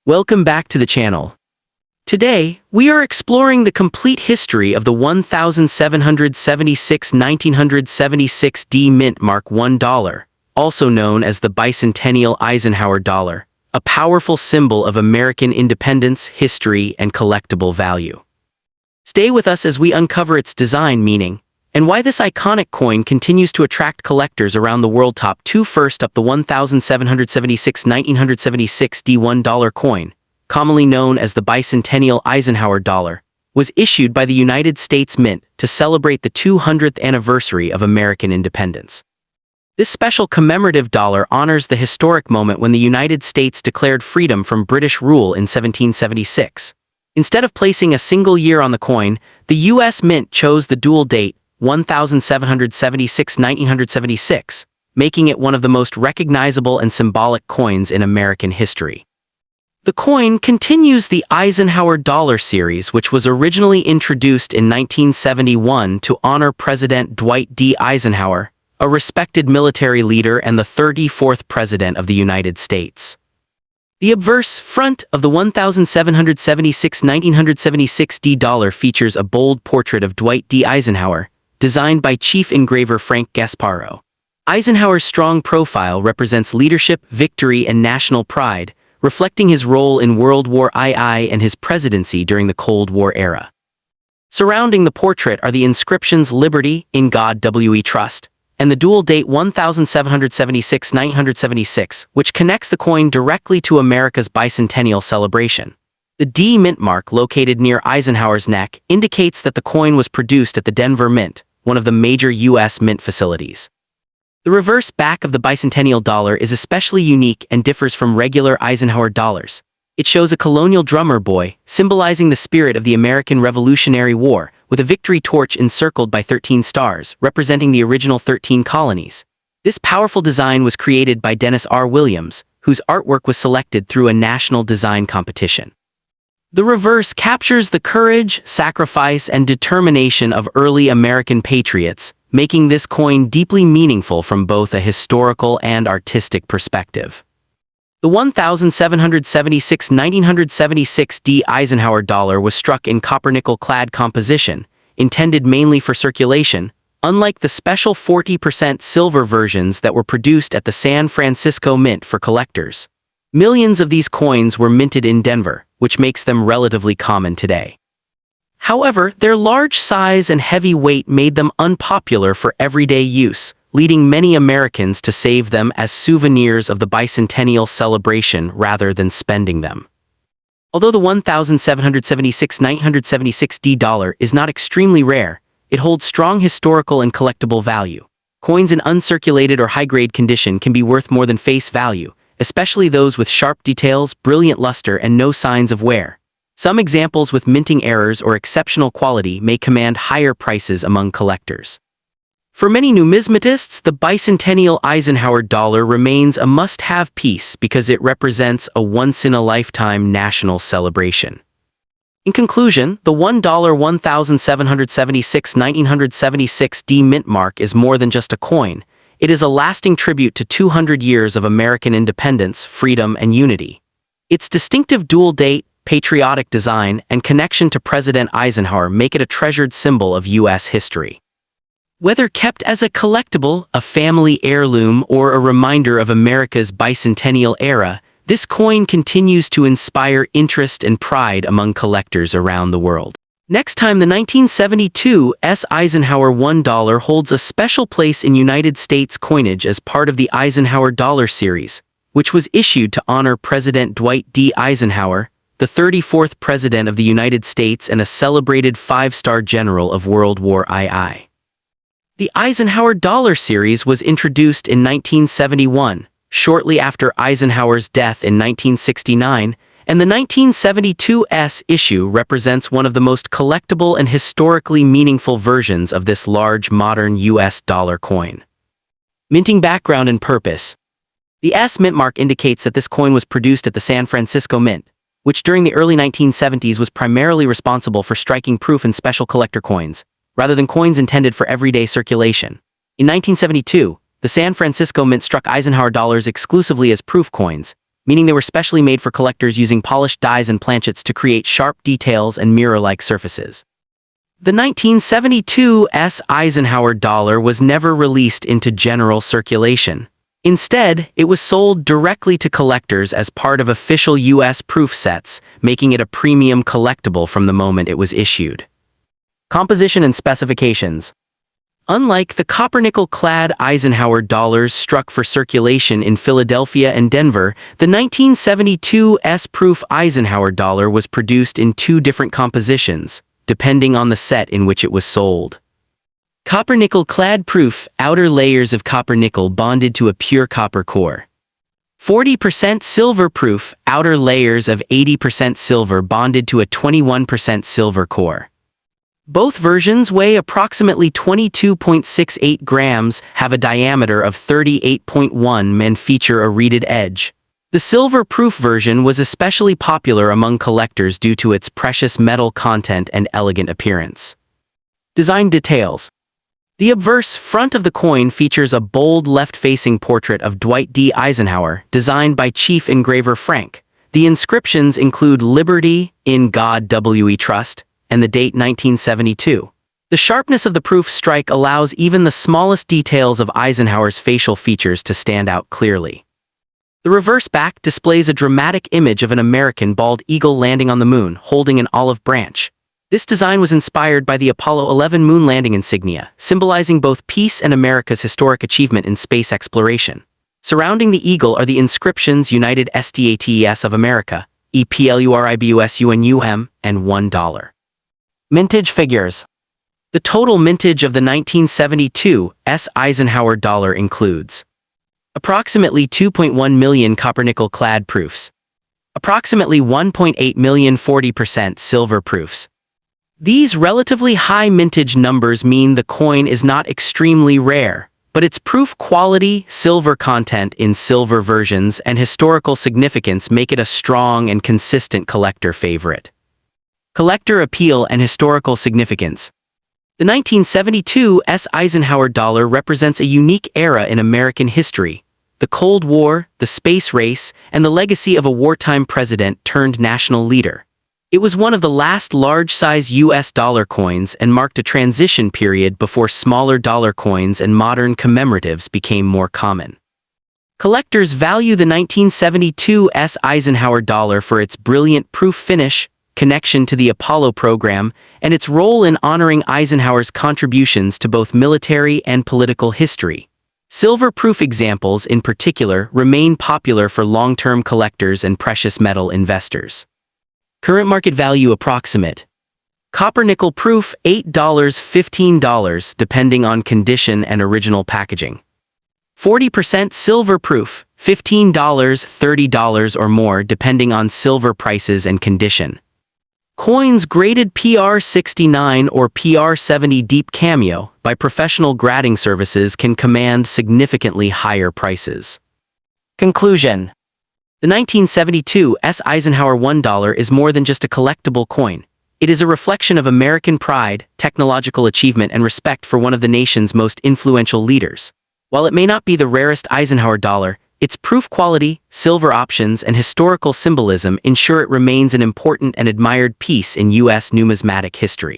Welcome back to the channel. Today, we are exploring the complete history of the 1976 D Mint Mark $1, also known as the bicentennial Eisenhower dollar, a powerful symbol of American independence, history, and collectible value. Stay with us as we uncover its design meaning, and why this iconic coin continues to attract collectors around the world. Top 2. First up, the 1976 D $1 coin, commonly known as the bicentennial Eisenhower dollar, was issued by the United States Mint to celebrate the 200th anniversary of American independence. This special commemorative dollar honors the historic moment when the United States declared freedom from British rule in 1776. Instead of placing a single year on the coin, the U.S. Mint chose the dual date, 1976, making it one of the most recognizable and symbolic coins in American history. The coin continues the Eisenhower dollar series, which was originally introduced in 1971 to honor President Dwight D. Eisenhower, a respected military leader and the 34th President of the United States. The obverse front of the 1976 D dollar features a bold portrait of Dwight D. Eisenhower, designed by Chief Engraver Frank Gasparro. Eisenhower's strong profile represents leadership, victory, and national pride, reflecting his role in World War II and his presidency during the Cold War era. Surrounding the portrait are the inscriptions "Liberty, in God We Trust," and the dual date 1976, which connects the coin directly to America's bicentennial celebration. The D Mint mark located near Eisenhower's neck indicates that the coin was produced at the Denver Mint, one of the major U.S. mint facilities. The reverse back of the bicentennial dollar is especially unique and differs from regular Eisenhower dollars. It shows a colonial drummer boy, symbolizing the spirit of the American Revolutionary War, with a victory torch encircled by 13 stars, representing the original 13 colonies. This powerful design was created by Dennis R. Williams, whose artwork was selected through a national design competition. The reverse captures the courage, sacrifice, and determination of early American patriots, making this coin deeply meaningful from both a historical and artistic perspective. The 1976 D Eisenhower dollar was struck in copper-nickel-clad composition, intended mainly for circulation, unlike the special 40% silver versions that were produced at the San Francisco Mint for collectors. Millions of these coins were minted in Denver, which makes them relatively common today. However, their large size and heavy weight made them unpopular for everyday use, leading many Americans to save them as souvenirs of the bicentennial celebration rather than spending them. Although the 1976 D dollar is not extremely rare, it holds strong historical and collectible value. Coins in uncirculated or high-grade condition can be worth more than face value, especially those with sharp details, brilliant luster, and no signs of wear. Some examples with minting errors or exceptional quality may command higher prices among collectors. For many numismatists, the bicentennial Eisenhower dollar remains a must-have piece because it represents a once-in-a-lifetime national celebration. In conclusion, the $1 1976 D Mint mark is more than just a coin. It is a lasting tribute to 200 years of American independence, freedom, and unity. Its distinctive dual date, patriotic design, and connection to President Eisenhower make it a treasured symbol of U.S. history. Whether kept as a collectible, a family heirloom, or a reminder of America's bicentennial era, this coin continues to inspire interest and pride among collectors around the world. Next time, the 1972 Eisenhower One Dollar holds a special place in United States coinage as part of the Eisenhower dollar series, which was issued to honor President Dwight D. Eisenhower, the 34th President of the United States and a celebrated five-star general of World War II. The Eisenhower dollar series was introduced in 1971, shortly after Eisenhower's death in 1969, and the 1972 issue represents one of the most collectible and historically meaningful versions of this large modern U.S. dollar coin. Minting background and purpose. The mint mark indicates that this coin was produced at the San Francisco Mint, which during the early 1970s was primarily responsible for striking proof and special collector coins, rather than coins intended for everyday circulation. In 1972, the San Francisco Mint struck Eisenhower dollars exclusively as proof coins, meaning they were specially made for collectors using polished dies and planchets to create sharp details and mirror-like surfaces. The 1972 Eisenhower dollar was never released into general circulation. Instead, it was sold directly to collectors as part of official U.S. proof sets, making it a premium collectible from the moment it was issued. Composition and specifications. Unlike the copper-nickel-clad Eisenhower dollars struck for circulation in Philadelphia and Denver, the 1972 S-proof Eisenhower dollar was produced in two different compositions, depending on the set in which it was sold. Copper-nickel-clad proof, outer layers of copper-nickel bonded to a pure copper core. 40% silver proof, outer layers of 80% silver bonded to a 21% silver core. Both versions weigh approximately 22.68 grams, have a diameter of 38.1 mm and feature a reeded edge. The silver-proof version was especially popular among collectors due to its precious metal content and elegant appearance. Design details. The obverse front of the coin features a bold left-facing portrait of Dwight D. Eisenhower, designed by Chief Engraver Frank. The inscriptions include "Liberty, in God we trust," and the date 1972. The sharpness of the proof strike allows even the smallest details of Eisenhower's facial features to stand out clearly. The reverse back displays a dramatic image of an American bald eagle landing on the moon, holding an olive branch. This design was inspired by the Apollo 11 moon landing insignia, symbolizing both peace and America's historic achievement in space exploration. Surrounding the eagle are the inscriptions United States of America, EPLURIBUSUNUM, and $1. Mintage figures. The total mintage of the 1972 Eisenhower dollar includes approximately 2.1 million copper-nickel-clad proofs, approximately 1.8 million 40% silver proofs. These relatively high mintage numbers mean the coin is not extremely rare, but its proof quality, silver content in silver versions, and historical significance make it a strong and consistent collector favorite. Collector appeal and historical significance. The 1972 Eisenhower dollar represents a unique era in American history: the Cold War, the space race, and the legacy of a wartime president turned national leader. It was one of the last large-size U.S. dollar coins and marked a transition period before smaller dollar coins and modern commemoratives became more common. Collectors value the 1972 Eisenhower dollar for its brilliant proof finish, connection to the Apollo program, and its role in honoring Eisenhower's contributions to both military and political history. Silver-proof examples, in particular, remain popular for long-term collectors and precious metal investors. Current market value approximate. Copper-nickel proof, $8, $15, depending on condition and original packaging. 40% silver proof, $15, $30 or more, depending on silver prices and condition. Coins graded PR69 or PR70 Deep Cameo by professional grading services can command significantly higher prices. Conclusion. The 1972 Eisenhower One Dollar is more than just a collectible coin. It is a reflection of American pride, technological achievement, and respect for one of the nation's most influential leaders. While it may not be the rarest Eisenhower dollar, its proof quality, silver options, and historical symbolism ensure it remains an important and admired piece in U.S. numismatic history.